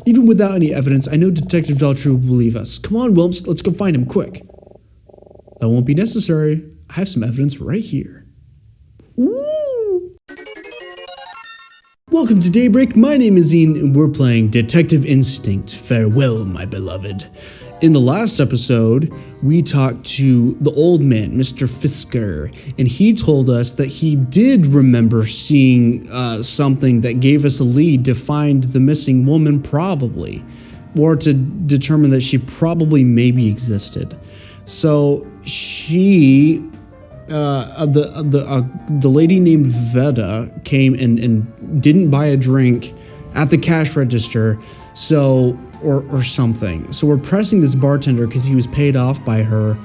Even without any evidence, I know Detective Daltrey will believe us. Come on, Wilms, let's go find him, quick. That won't be necessary. I have some evidence right here. Woo! Welcome to DayBreak, my name is Ian, and we're playing Detective Instinct, Farewell, my beloved. In the last episode, we talked to the old man, Mr. Fisker, and he told us that he did remember seeing something that gave us a lead to find the missing woman, probably, or to determine that she probably maybe existed. So she, the lady named Veda came and didn't buy a drink at the cash register, so or something. So we're pressing this bartender because he was paid off by her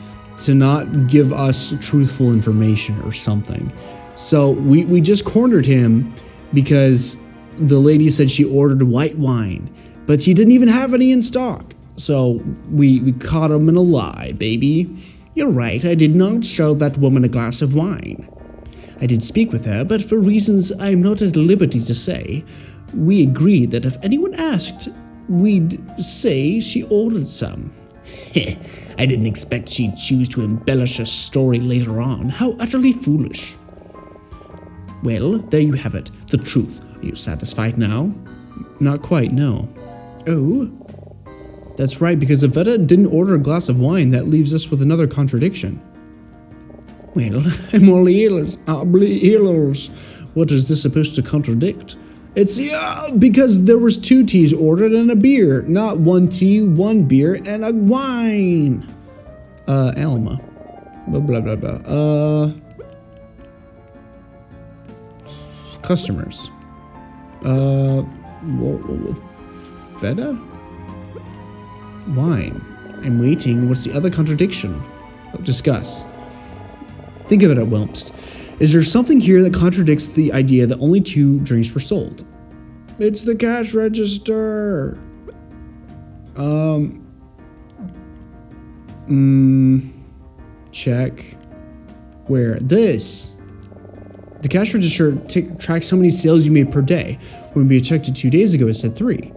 to not give us truthful information or something. So we just cornered him because the lady said she ordered white wine, but he didn't even have any in stock. So we caught him in a lie, baby. You're right, I did not show that woman a glass of wine. I did speak with her, but for reasons I'm not at liberty to say, we agreed that if anyone asked, we'd say she ordered some. I didn't expect she'd choose to embellish a story later on. How utterly foolish. Well, there you have it, the truth. Are you satisfied now? Not quite, no. Oh? That's right, because if Veda didn't order a glass of wine, that leaves us with another contradiction. Well, I'm all ears. What is this supposed to contradict? It's because there was 2 teas ordered and a beer, not 1 tea, 1 beer, and a wine. Alma. Blah, blah, blah, blah. Customers. Veda? Wine. I'm waiting. What's the other contradiction? Discuss. Think of it at Wilmst. Is there something here that contradicts the idea that only 2 drinks were sold? It's the cash register. Check. Where? This. The cash register tracks how many sales you made per day. When we checked it 2 days ago, it said 3.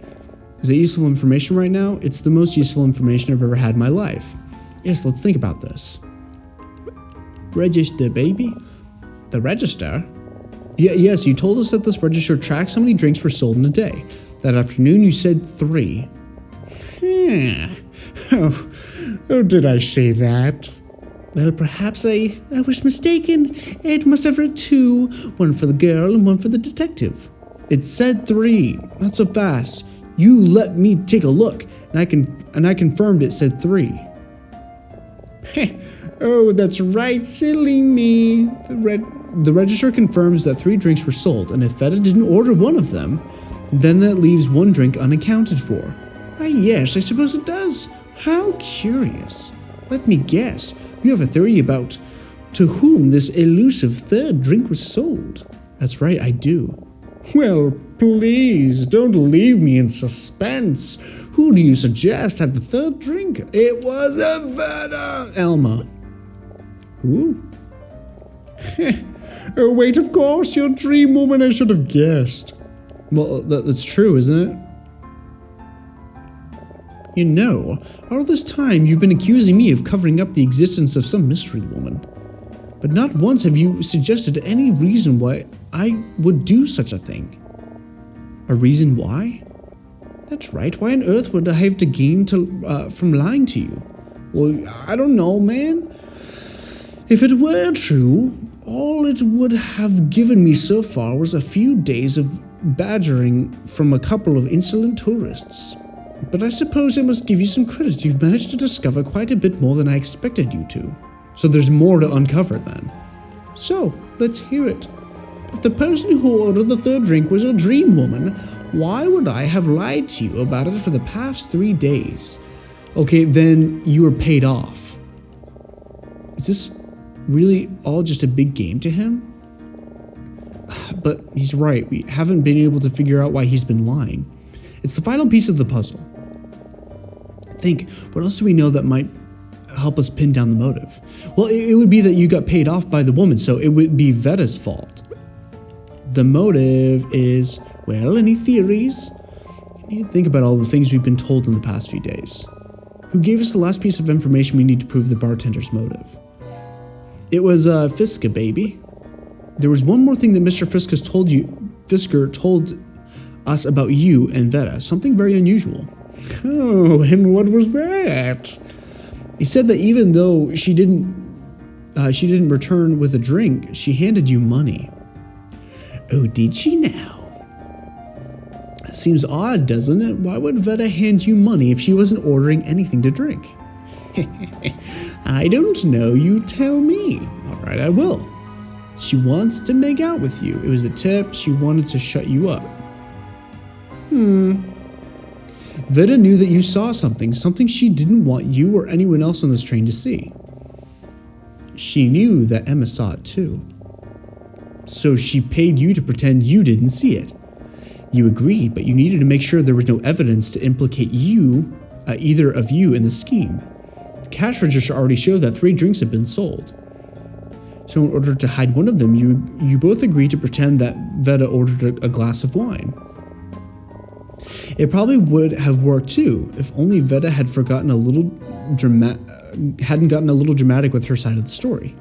Is it useful information right now? It's the most useful information I've ever had in my life. Yes, let's think about this. Register, baby. The register? Yes, you told us that this register tracks how many drinks were sold in a day. That afternoon you said 3. Oh, did I say that? Well, perhaps I was mistaken. It must have read 2, 1 for the girl and 1 for the detective. It said 3. Not so fast. You let me take a look, and I confirmed it said 3. Oh, that's right, silly me. The register confirms that 3 drinks were sold, and if Veda didn't order 1 of them, then that leaves 1 drink unaccounted for. Why, yes, I suppose it does. How curious. Let me guess. You have a theory about to whom this elusive 3rd drink was sold. That's right, I do. Well, please, don't leave me in suspense. Who do you suggest had the 3rd drink? It was a Veda! Alma. Who? Oh, wait, of course, your dream woman, I should have guessed. Well, that's true, isn't it? You know, all this time you've been accusing me of covering up the existence of some mystery woman. But not once have you suggested any reason why I would do such a thing. A reason why? That's right, why on earth would I have to gain from lying to you? Well, I don't know, man. If it were true, all it would have given me so far was a few days of badgering from a couple of insolent tourists. But I suppose I must give you some credit. You've managed to discover quite a bit more than I expected you to. So there's more to uncover then. So, let's hear it. If the person who ordered the 3rd drink was a dream woman, why would I have lied to you about it for the past 3 days? Okay, then you were paid off. Is this really all just a big game to him? But he's right, we haven't been able to figure out why he's been lying. It's the final piece of the puzzle. Think, what else do we know that might help us pin down the motive? Well, it would be that you got paid off by the woman, so it would be Veda's fault. The motive is, well, any theories? You think about all the things we've been told in the past few days. Who gave us the last piece of information we need to prove the bartender's motive? It was Fiska, baby. There was one more thing that Mr. Fisker told us about you and Veta, something very unusual. Oh, and what was that? He said that even though she didn't return with a drink, she handed you money. Oh, did she now? Seems odd, doesn't it? Why would Veta hand you money if she wasn't ordering anything to drink? I don't know, you tell me. Alright, I will. She wants to make out with you. It was a tip, she wanted to shut you up. Veta knew that you saw something she didn't want you or anyone else on this train to see. She knew that Emma saw it too. So she paid you to pretend you didn't see it. You agreed, but you needed to make sure there was no evidence to implicate you, either of you, in the scheme. The cash register already showed that 3 drinks had been sold. So in order to hide one of them, you both agreed to pretend that Veta ordered a glass of wine. It probably would have worked too, if only Veta had hadn't gotten a little dramatic with her side of the story.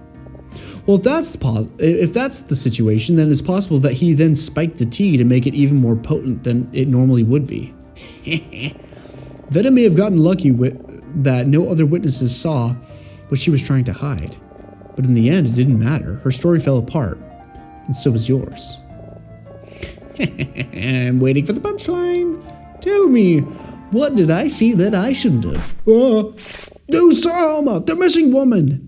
Well, if that's the situation, then it's possible that he then spiked the tea to make it even more potent than it normally would be. Veta may have gotten lucky that no other witnesses saw what she was trying to hide. But in the end, it didn't matter. Her story fell apart, and so was yours. I'm waiting for the punchline. Tell me, what did I see that I shouldn't have? No, Salma, the missing woman.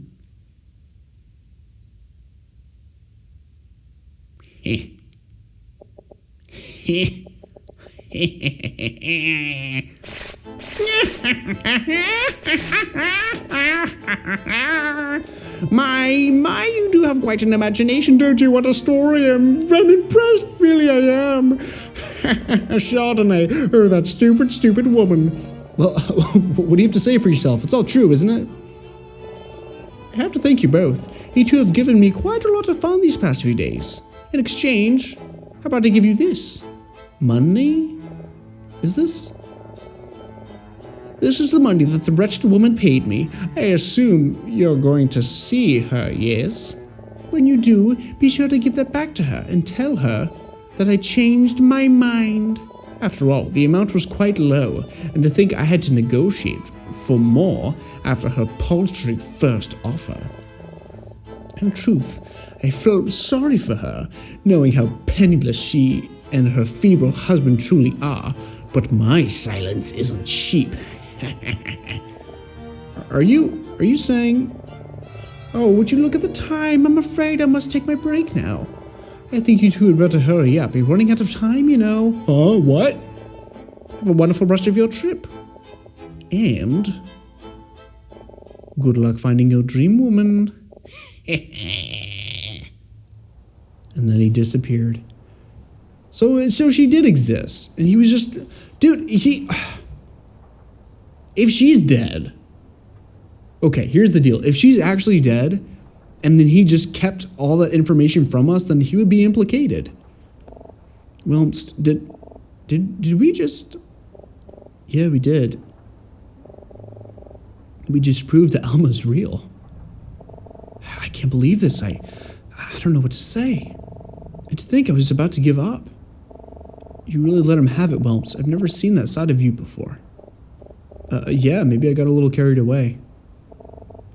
My, you do have quite an imagination, don't you? What a story. I'm impressed, really I am. Chardonnay, that stupid woman. Well, what do you have to say for yourself? It's all true, isn't it? I have to thank you both. You two have given me quite a lot of fun these past few days. In exchange, how about I give you this? Money? Is this? This is the money that the wretched woman paid me. I assume you're going to see her, yes? When you do, be sure to give that back to her and tell her that I changed my mind. After all, the amount was quite low, and to think I had to negotiate for more after her paltry first offer. In truth, I felt sorry for her, knowing how penniless she and her feeble husband truly are, but my silence isn't cheap. Are you saying... Oh, would you look at the time? I'm afraid I must take my break now. I think you two had better hurry up. You're running out of time, you know. What? Have a wonderful rest of your trip. And... good luck finding your dream woman. And then he disappeared. So she did exist. And he was just... Dude, if she's dead... Okay, here's the deal. If she's actually dead, and then he just kept all that information from us, then he would be implicated. Well, did we just... Yeah, we did. We just proved that Alma's real. I can't believe this. I don't know what to say. And to think I was about to give up. You really let him have it, Whelps. I've never seen that side of you before. Yeah, maybe I got a little carried away.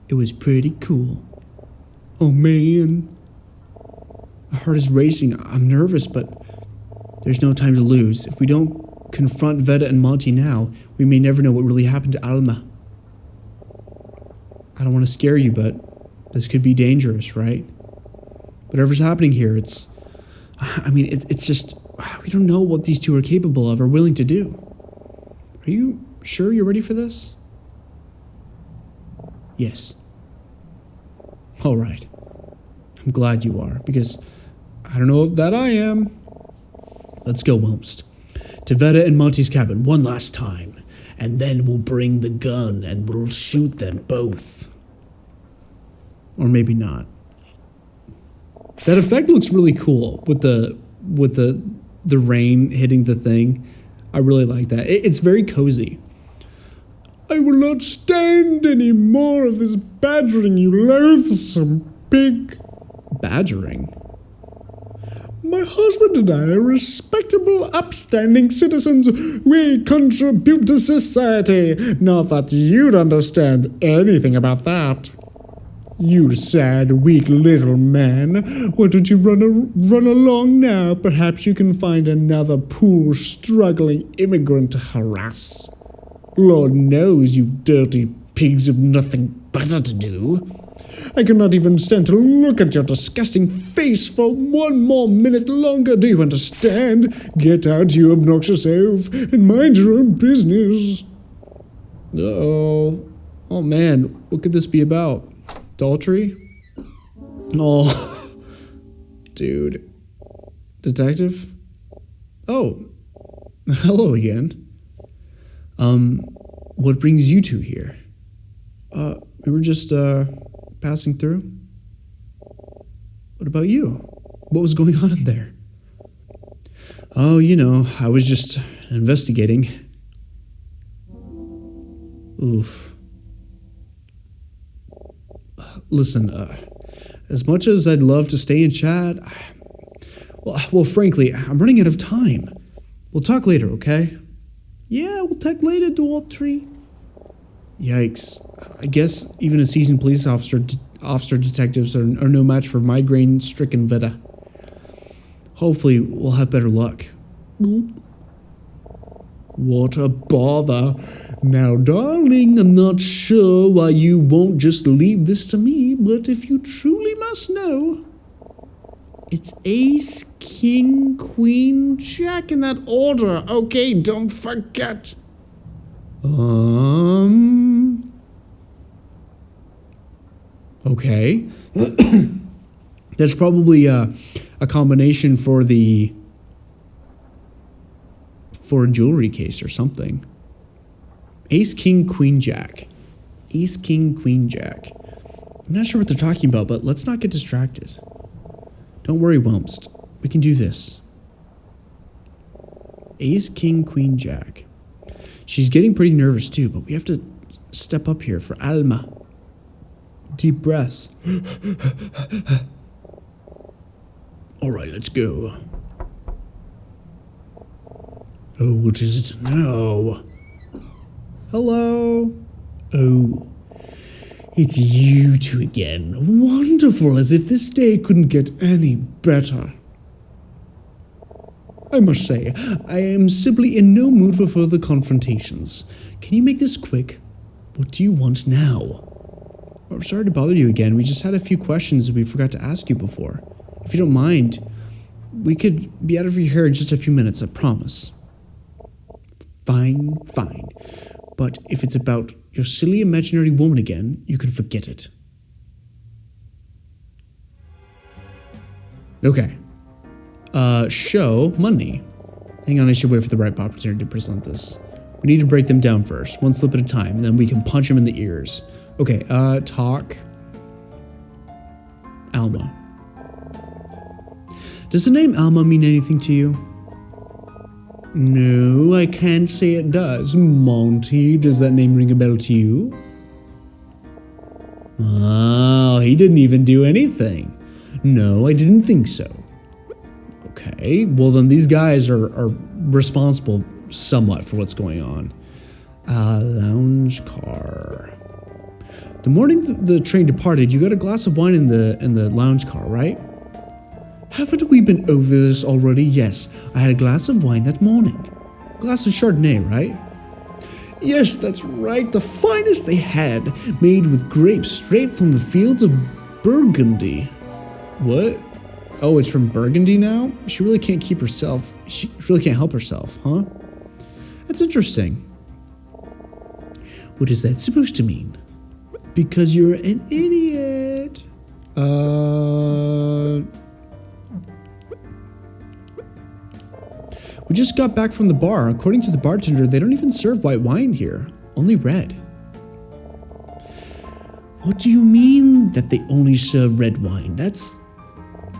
It was pretty cool. Oh, man. My heart is racing. I'm nervous, but there's no time to lose. If we don't confront Veta and Monty now, we may never know what really happened to Alma. I don't want to scare you, but this could be dangerous, right? Whatever's happening here, it's just, we don't know what these two are capable of or willing to do. Are you sure you're ready for this? Yes. All right. I'm glad you are, because I don't know that I am. Let's go, Whelmst. To Veta and Monty's cabin one last time, and then we'll bring the gun and we'll shoot them both. Or maybe not. That effect looks really cool with the rain hitting the thing. I really like that. It's very cozy. I will not stand any more of this badgering, you loathsome pig. Badgering? My husband and I are respectable, upstanding citizens. We contribute to society. Not that you'd understand anything about that. You sad, weak little man. Why don't you run along now? Perhaps you can find another poor, struggling immigrant to harass. Lord knows you dirty pigs have nothing better to do. I cannot even stand to look at your disgusting face for one more minute longer. Do you understand? Get out, you obnoxious oaf, and mind your own business. Uh-oh. Oh, man. What could this be about? Adultery? Oh. Dude. Detective? Oh. Hello again. What brings you two here? We were just, passing through. What about you? What was going on in there? Oh, you know, I was just investigating. Oof. Listen, as much as I'd love to stay and chat, well, frankly, I'm running out of time. We'll talk later, okay? Yeah, we'll talk later, Daughtry. Yikes. I guess even a seasoned police officer detectives are no match for migraine-stricken Veda. Hopefully, we'll have better luck. What a bother. Now, darling, I'm not sure why you won't just leave this to me, but if you truly must know, it's ace, king, queen, jack in that order. Okay, don't forget. Okay. That's probably a combination for a jewelry case or something. Ace, king, queen, jack. Ace, king, queen, jack. I'm not sure what they're talking about, but let's not get distracted. Don't worry, Wumst. We can do this. Ace, king, queen, jack. She's getting pretty nervous too, but we have to step up here for Alma. Deep breaths. All right, let's go. Oh, what is it now? Hello? Oh, it's you two again. Wonderful, as if this day couldn't get any better. I must say, I am simply in no mood for further confrontations. Can you make this quick? What do you want now? Oh, sorry to bother you again. We just had a few questions we forgot to ask you before. If you don't mind, we could be out of your hair in just a few minutes, I promise. Fine. But if it's about your silly imaginary woman again, you can forget it. Okay. Show money. Hang on, I should wait for the right opportunity to present this. We need to break them down first, one slip at a time, and then we can punch them in the ears. Okay, talk. Alma. Does the name Alma mean anything to you? No, I can't say it does. Monty, does that name ring a bell to you? Oh, he didn't even do anything. No, I didn't think so. Okay, well then these guys are responsible somewhat for what's going on. Lounge car. The morning the train departed, you got a glass of wine in the lounge car, right? Haven't we been over this already? Yes, I had a glass of wine that morning. A glass of Chardonnay, right? Yes, that's right, the finest they had, made with grapes straight from the fields of Burgundy. What? Oh, it's from Burgundy now? She really can't keep herself. She really can't help herself, huh? That's interesting. What is that supposed to mean? Because you're an idiot. We just got back from the bar. According to the bartender, they don't even serve white wine here. Only red. What do you mean that they only serve red wine? That's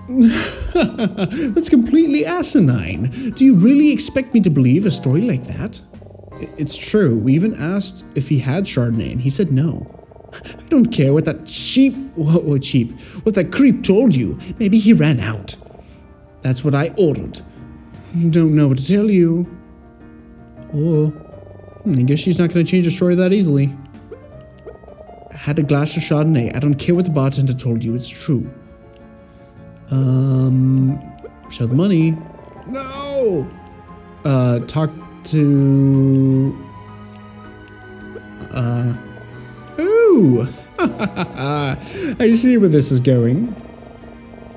That's completely asinine. Do you really expect me to believe a story like that? It's true. We even asked if he had Chardonnay, and he said no. I don't care what that what that creep told you. Maybe he ran out. That's what I ordered. Don't know what to tell you. Oh, I guess she's not going to change her story that easily. I had a glass of Chardonnay. I don't care what the bartender told you. It's true. Show the money. No! Talk to... Ooh! I see where this is going.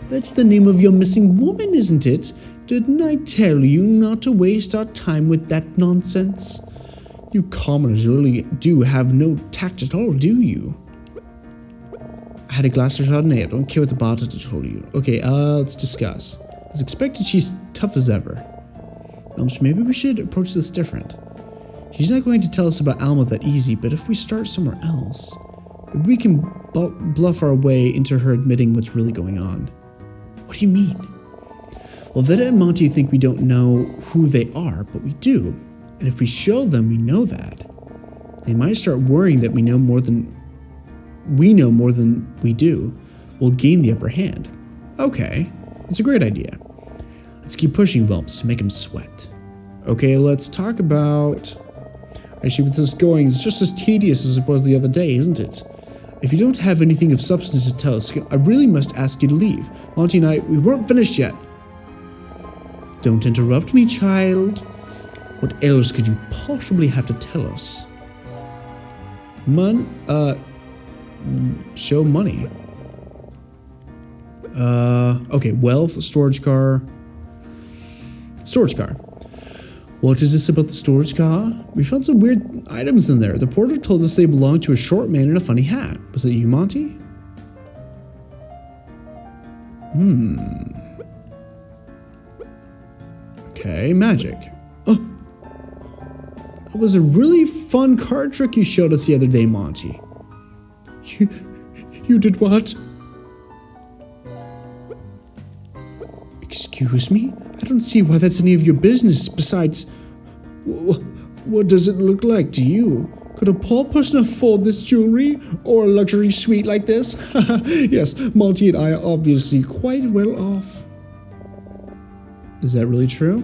That's the name of your missing woman, isn't it? Didn't I tell you not to waste our time with that nonsense? You commoners really do have no tact at all, do you? I had a glass of Chardonnay. I don't care what the bartender told you. Okay, let's discuss. As expected, she's tough as ever. Maybe we should approach this different. She's not going to tell us about Alma that easy, but if we start somewhere else, maybe we can bluff our way into her admitting what's really going on. What do you mean? Well, Veda and Monty think we don't know who they are, but we do. And if we show them we know that, they might start worrying that we know more than we do. We'll gain the upper hand. Okay, that's a great idea. Let's keep pushing Whelps to make him sweat. Okay, let's talk about... Actually, with this going, it's just as tedious as it was the other day, isn't it? If you don't have anything of substance to tell us, I really must ask you to leave. Monty and I, we weren't finished yet. Don't interrupt me, child. What else could you possibly have to tell us? Show money. Okay, wealth, storage car. Storage car. What is this about the storage car? We found some weird items in there. The porter told us they belonged to a short man in a funny hat. Was it you, Monty? Okay, magic. Oh, that was a really fun card trick you showed us the other day, Monty. You did what? Excuse me? I don't see why that's any of your business. Besides, what does it look like to you? Could a poor person afford this jewelry or a luxury suite like this? Yes, Monty and I are obviously quite well off. Is that really true?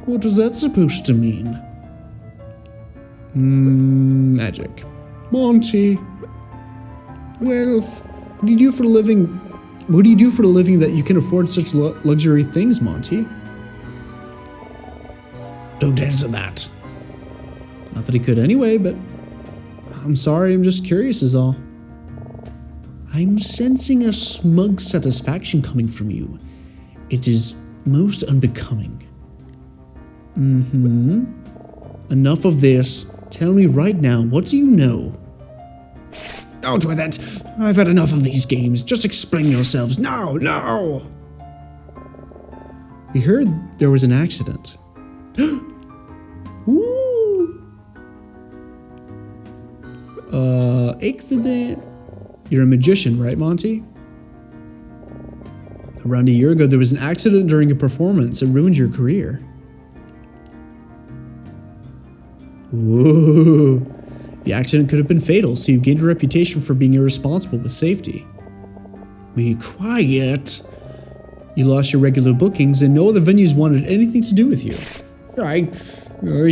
What is that supposed to mean? Magic. Monty. Wealth. What do you do for a living? What do you do for a living that you can afford such luxury things, Monty? Don't answer that. Not that he could anyway, but I'm sorry, I'm just curious is all. I'm sensing a smug satisfaction coming from you. It is most unbecoming. Enough of this. Tell me right now, what do you know? Out with it! I've had enough of these games. Just explain yourselves. No! We heard there was an accident. Ooh! Accident? You're a magician, right, Monty? Around a year ago, there was an accident during a performance that ruined your career. Ooh. The accident could have been fatal, so you gained a reputation for being irresponsible with safety. Be quiet. You lost your regular bookings, and no other venues wanted anything to do with you. I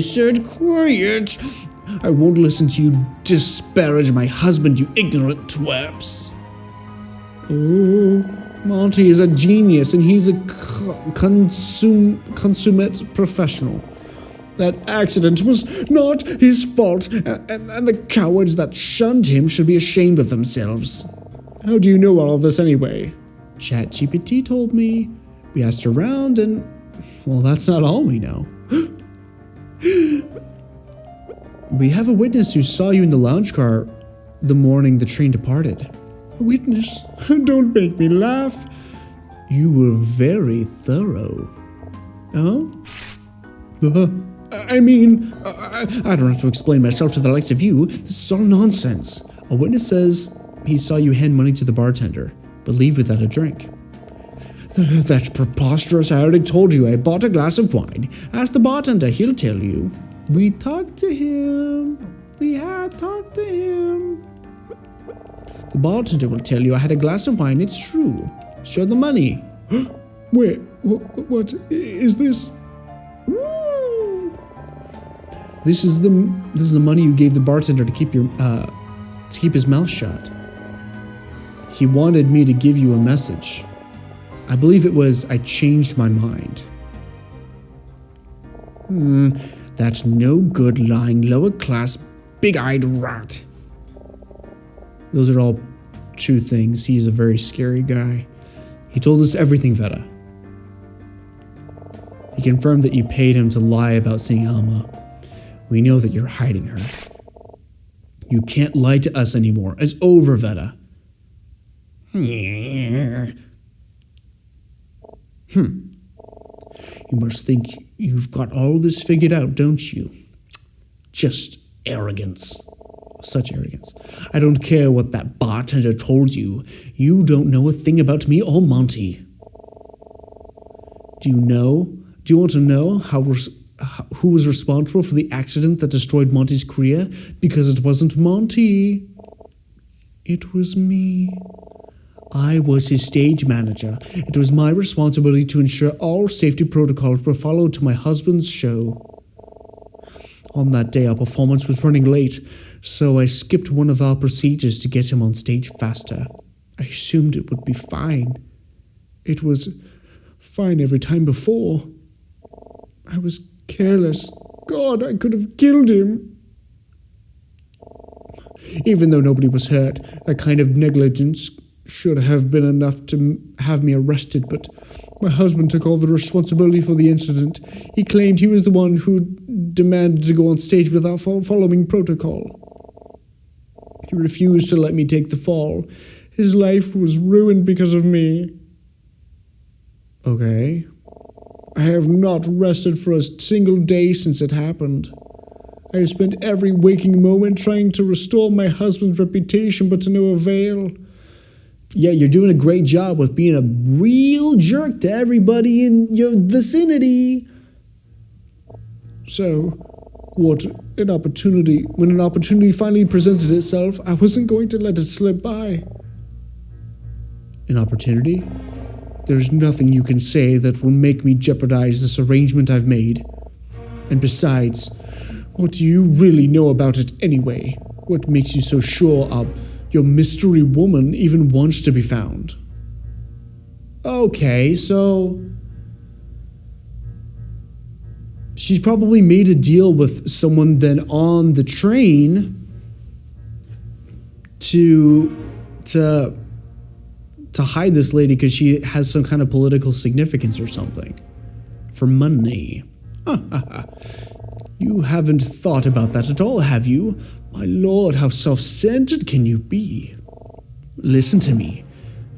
said quiet. I won't listen to you disparage my husband, you ignorant twerps. Oh, Monty is a genius, and he's a consummate professional. That accident was not his fault, and the cowards that shunned him should be ashamed of themselves. How do you know all of this anyway? ChatGPT told me. We asked around, and, well, that's not all we know. We have a witness who saw you in the lounge car the morning the train departed. A witness? Don't make me laugh. You were very thorough. Oh? I mean, I don't have to explain myself to the likes of you. This is all nonsense. A witness says he saw you hand money to the bartender, but leave without a drink. That's preposterous. I already told you I bought a glass of wine. Ask the bartender, he'll tell you. We talked to him. We had talked to him. The bartender will tell you I had a glass of wine. It's true. Show the money. Wait, what is this? This is the money you gave the bartender to keep his mouth shut. He wanted me to give you a message. I believe it was, I changed my mind. That's no good, lying, lower class, big-eyed rat. Those are all true things. He's a very scary guy. He told us everything, Veda. He confirmed that you paid him to lie about seeing Alma. We know that you're hiding her. You can't lie to us anymore. It's over, Veda. You must think you've got all this figured out, don't you? Just arrogance. Such arrogance. I don't care what that bartender told you. You don't know a thing about me or Monty. Do you want to know who was responsible for the accident that destroyed Monty's career? Because it wasn't Monty. It was me. I was his stage manager. It was my responsibility to ensure all safety protocols were followed to my husband's show. On that day, our performance was running late, so I skipped one of our procedures to get him on stage faster. I assumed it would be fine. It was fine every time before. I was careless. God, I could have killed him. Even though nobody was hurt, that kind of negligence should have been enough to have me arrested, but my husband took all the responsibility for the incident. He claimed he was the one who demanded to go on stage without following protocol. He refused to let me take the fall. His life was ruined because of me. Okay. I have not rested for a single day since it happened. I have spent every waking moment trying to restore my husband's reputation, but to no avail. Yeah, you're doing a great job with being a real jerk to everybody in your vicinity. So, when an opportunity finally presented itself, I wasn't going to let it slip by. An opportunity? There's nothing you can say that will make me jeopardize this arrangement I've made. And besides, what do you really know about it anyway? What makes you so sure your mystery woman even wants to be found? Okay, so she's probably made a deal with someone then on the train to hide this lady because she has some kind of political significance or something. For money. You haven't thought about that at all, have you? My lord, how self-centered can you be? Listen to me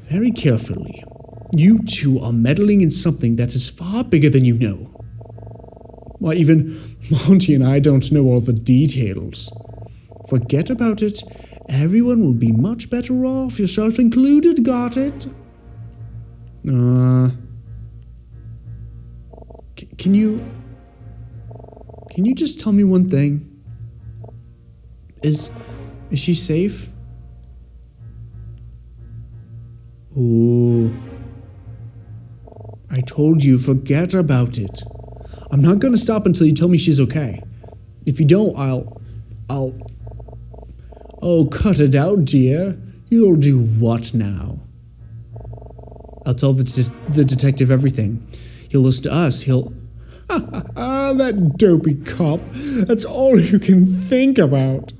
very carefully. You two are meddling in something that is far bigger than you know. Why, even Monty and I don't know all the details. Forget about it. Everyone will be much better off, yourself included, got it? Can you just tell me one thing? Is she safe? Ooh. I told you, forget about it. I'm not gonna stop until you tell me she's okay. If you don't, I'll... Oh, cut it out, dear. You'll do what now? I'll tell the detective everything. He'll listen to us, that dopey cop. That's all you can think about.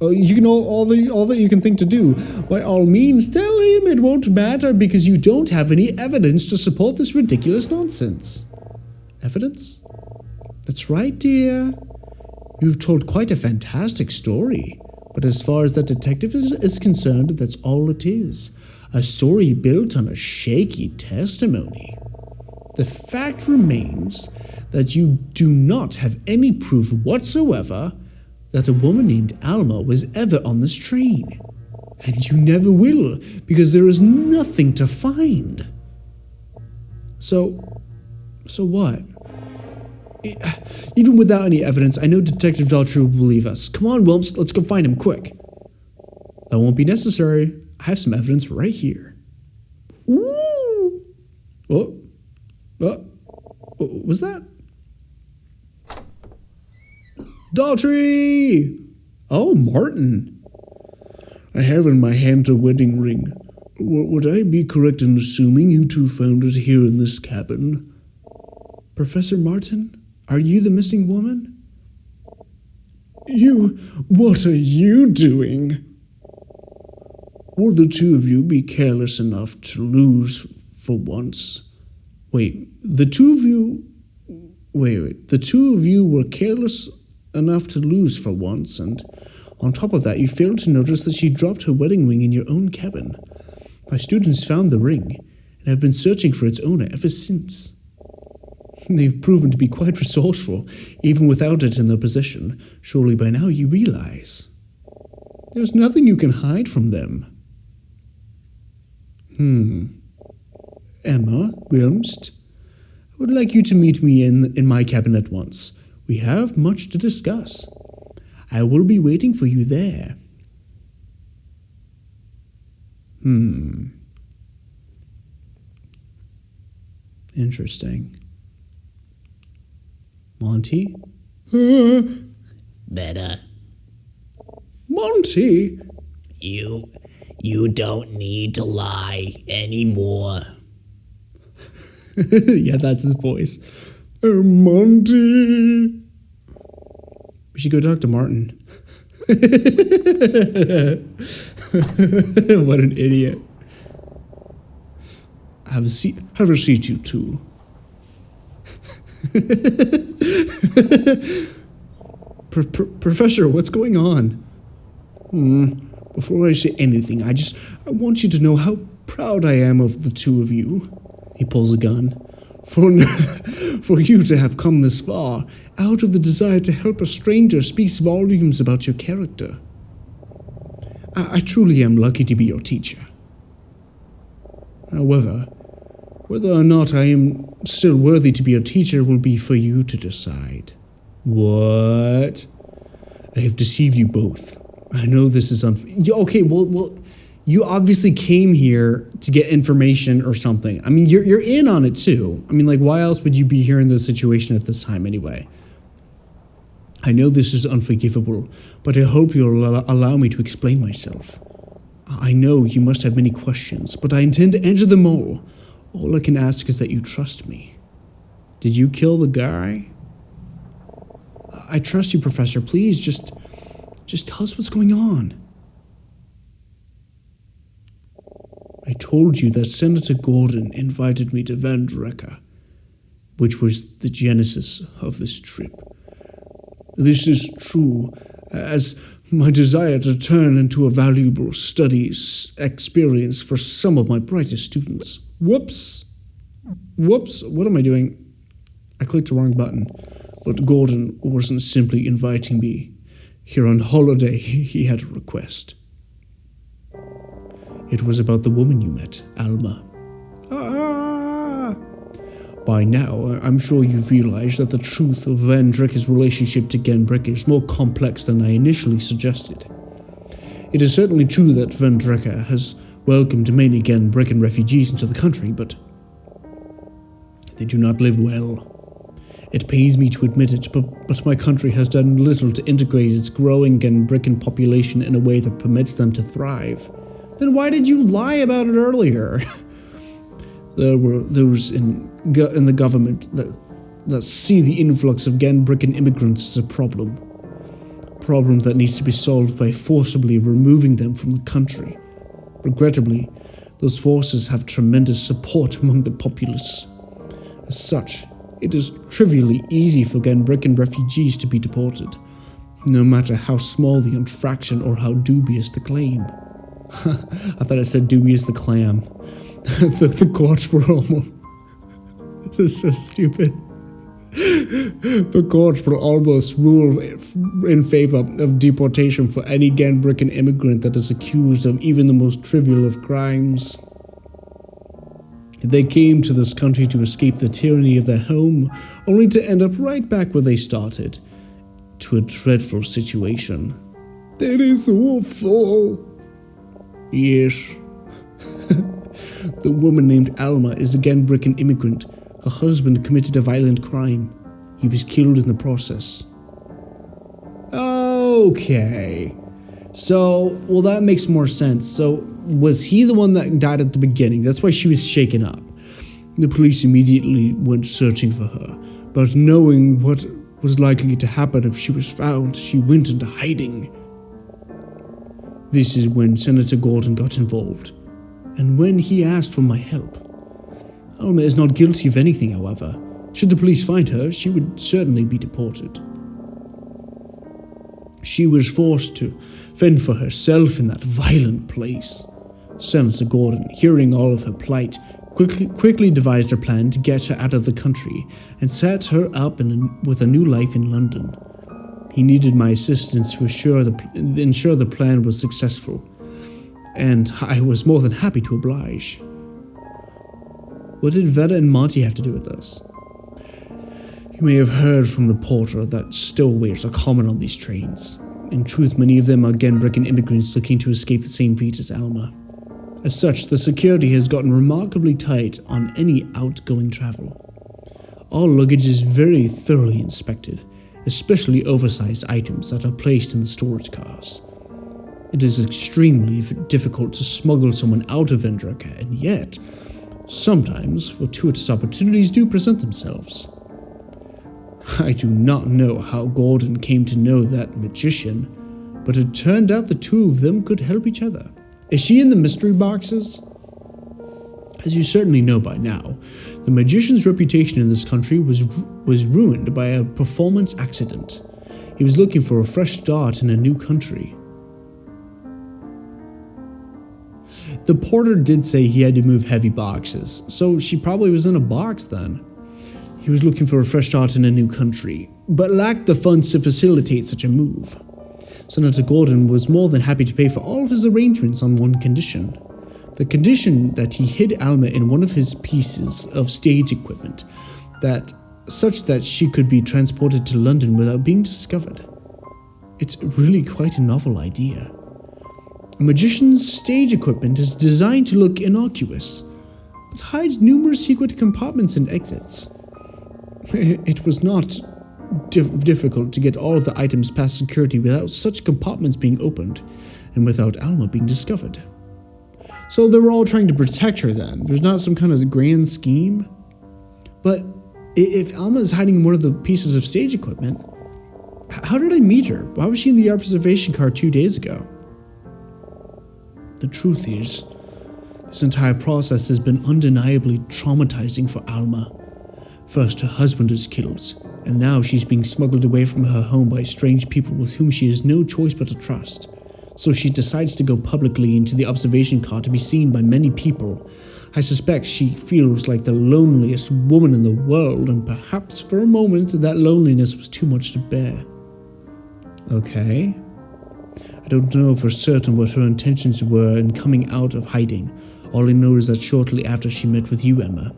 You can all that you can think to do. By all means, tell him it won't matter because you don't have any evidence to support this ridiculous nonsense. Evidence? That's right, dear. You've told quite a fantastic story. But as far as that detective is concerned, that's all it is. A story built on a shaky testimony. The fact remains that you do not have any proof whatsoever that a woman named Alma was ever on this train. And you never will, because there is nothing to find. So what? Even without any evidence, I know Detective Daltrey will believe us. Come on, Wilms, let's go find him, quick. That won't be necessary. I have some evidence right here. Ooh! What was that? Daltrey! Oh, Martin. I have in my hand a wedding ring. Would I be correct in assuming you two found it here in this cabin? Professor Martin? Are you the missing woman? What are you doing? Would the two of you be careless enough to lose for once? Wait, the two of you were careless enough to lose for once, and on top of that, you failed to notice that she dropped her wedding ring in your own cabin. My students found the ring, and have been searching for its owner ever since. They've proven to be quite resourceful, even without it in their possession. Surely by now you realize. There's nothing you can hide from them. Emma Wilmst, I would like you to meet me in my cabin at once. We have much to discuss. I will be waiting for you there. Interesting. Monty? Better. Monty? You don't need to lie anymore. Yeah, that's his voice. Monty? We should go talk to Martin. What an idiot. Have a seat, you two. Professor, what's going on? Before I say anything, I want you to know how proud I am of the two of you. He pulls a gun. For you to have come this far, out of the desire to help a stranger, speaks volumes about your character. I truly am lucky to be your teacher. However, whether or not I am still worthy to be your teacher will be for you to decide. What? I have deceived you both. I know this is okay, well, you obviously came here to get information or something. I mean, you're in on it too. I mean, like, why else would you be here in this situation at this time anyway? I know this is unforgivable, but I hope you'll allow me to explain myself. I know you must have many questions, but I intend to answer them all. All I can ask is that you trust me. Did you kill the guy? I trust you, Professor. Please, just tell us what's going on. I told you that Senator Gordon invited me to Van Drecker, which was the genesis of this trip. This is true, as my desire to turn into a valuable studies experience for some of my brightest students. Whoops, what am I doing? I clicked the wrong button. But Gordon wasn't simply inviting me. Here on holiday, he had a request. It was about the woman you met, Alma. By now, I'm sure you've realized that the truth of Van Drecker's relationship to Genbrick is more complex than I initially suggested. It is certainly true that Van Drecker has welcomed many Genbrickan refugees into the country, but they do not live well. It pains me to admit it, but my country has done little to integrate its growing Genbrickan population in a way that permits them to thrive. Then why did you lie about it earlier? There were those in the government that see the influx of Genbrickan immigrants as a problem that needs to be solved by forcibly removing them from the country. Regrettably, those forces have tremendous support among the populace. As such, it is trivially easy for Genbrickan refugees to be deported, no matter how small the infraction or how dubious the claim. I thought it said dubious the clam. the courts were almost... This is so stupid. The courts will almost rule in favor of deportation for any Genbrickan immigrant that is accused of even the most trivial of crimes. They came to this country to escape the tyranny of their home, only to end up right back where they started, to a dreadful situation. That is awful. Yes. The woman named Alma is a Ganbrican immigrant. Her husband committed a violent crime. He was killed in the process. Okay. So, well, that makes more sense. So, was he the one that died at the beginning? That's why she was shaken up. The police immediately went searching for her, but knowing what was likely to happen if she was found, she went into hiding. This is when Senator Gordon got involved, and when he asked for my help. Alma is not guilty of anything, however. Should the police find her, she would certainly be deported. She was forced to fend for herself in that violent place. Senator Gordon, hearing all of her plight, quickly devised a plan to get her out of the country and set her up with a new life in London. He needed my assistance to ensure the plan was successful, and I was more than happy to oblige. What did Veda and Monty have to do with this? You may have heard from the porter that stowaways are common on these trains. In truth, many of them are Ganbrican immigrants looking to escape the same fate as Alma. As such, the security has gotten remarkably tight on any outgoing travel. All luggage is very thoroughly inspected, especially oversized items that are placed in the storage cars. It is extremely difficult to smuggle someone out of Vendreka, and yet, sometimes fortuitous opportunities do present themselves. I do not know how Gordon came to know that magician, but it turned out the two of them could help each other. Is she in the mystery boxes? As you certainly know by now, the magician's reputation in this country was ruined by a performance accident. He was looking for a fresh start in a new country. The porter did say he had to move heavy boxes, so she probably was in a box then. He was looking for a fresh start in a new country, but lacked the funds to facilitate such a move. Senator Gordon was more than happy to pay for all of his arrangements on one condition. The condition that he hid Alma in one of his pieces of stage equipment, such that she could be transported to London without being discovered. It's really quite a novel idea. A magician's stage equipment is designed to look innocuous, but hides numerous secret compartments and exits. It was not difficult to get all of the items past security without such compartments being opened, and without Alma being discovered. So they were all trying to protect her then. There's not some kind of grand scheme. But if Alma is hiding one of the pieces of stage equipment, how did I meet her? Why was she in the observation car 2 days ago? The truth is, this entire process has been undeniably traumatizing for Alma. First, her husband is killed, and now she's being smuggled away from her home by strange people with whom she has no choice but to trust. So she decides to go publicly into the observation car to be seen by many people. I suspect she feels like the loneliest woman in the world, and perhaps for a moment that loneliness was too much to bear. Okay. I don't know for certain what her intentions were in coming out of hiding. All I know is that shortly after she met with you, Emma,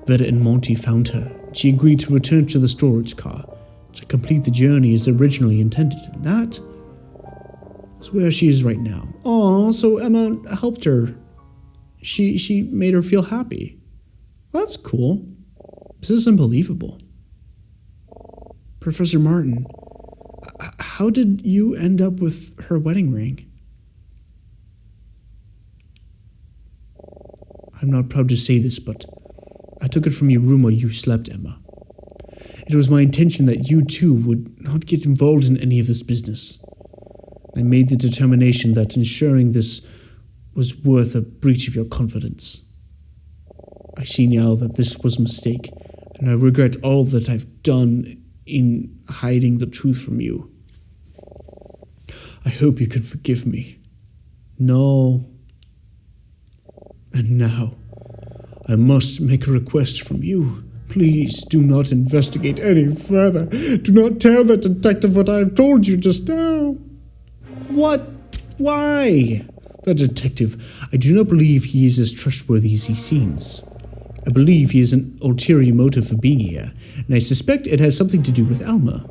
Veda and Monty found her. She agreed to return to the storage car to complete the journey as originally intended, and that is where she is right now. Oh, so Emma helped her. She made her feel happy. That's cool. This is unbelievable. Professor Martin, how did you end up with her wedding ring? I'm not proud to say this, but I took it from your room while you slept, Emma. It was my intention that you too would not get involved in any of this business. I made the determination that ensuring this was worth a breach of your confidence. I see now that this was a mistake, and I regret all that I've done in hiding the truth from you. I hope you can forgive me. No. And now, I must make a request from you. Please do not investigate any further. Do not tell the detective what I have told you just now. What? Why? The detective, I do not believe he is as trustworthy as he seems. I believe he has an ulterior motive for being here, and I suspect it has something to do with Alma.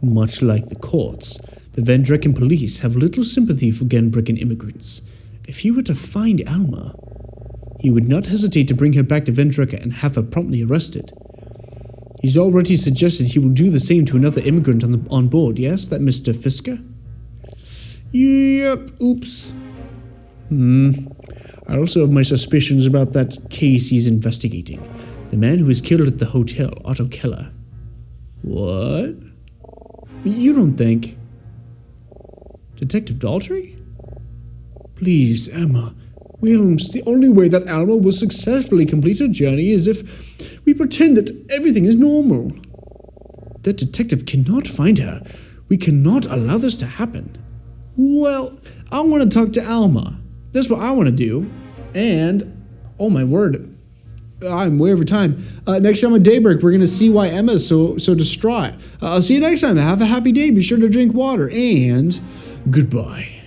Much like the courts, the Van Drecken police have little sympathy for Genbricken immigrants. If he were to find Alma, he would not hesitate to bring her back to Van Drecken and have her promptly arrested. He's already suggested he will do the same to another immigrant on board, yes? That Mr. Fisker? Yep, oops. I also have my suspicions about that case he's investigating. The man who was killed at the hotel, Otto Keller. What? You don't think... Detective Daltrey? Please, Emma. Wilms, the only way that Alma will successfully complete her journey is if we pretend that everything is normal. That detective cannot find her. We cannot allow this to happen. Well, I want to talk to Alma. That's what I want to do. And, oh my word, I'm way over time. Next time on DayBreak, we're going to see why Emma is so distraught. I'll see you next time. Have a happy day. Be sure to drink water. And goodbye.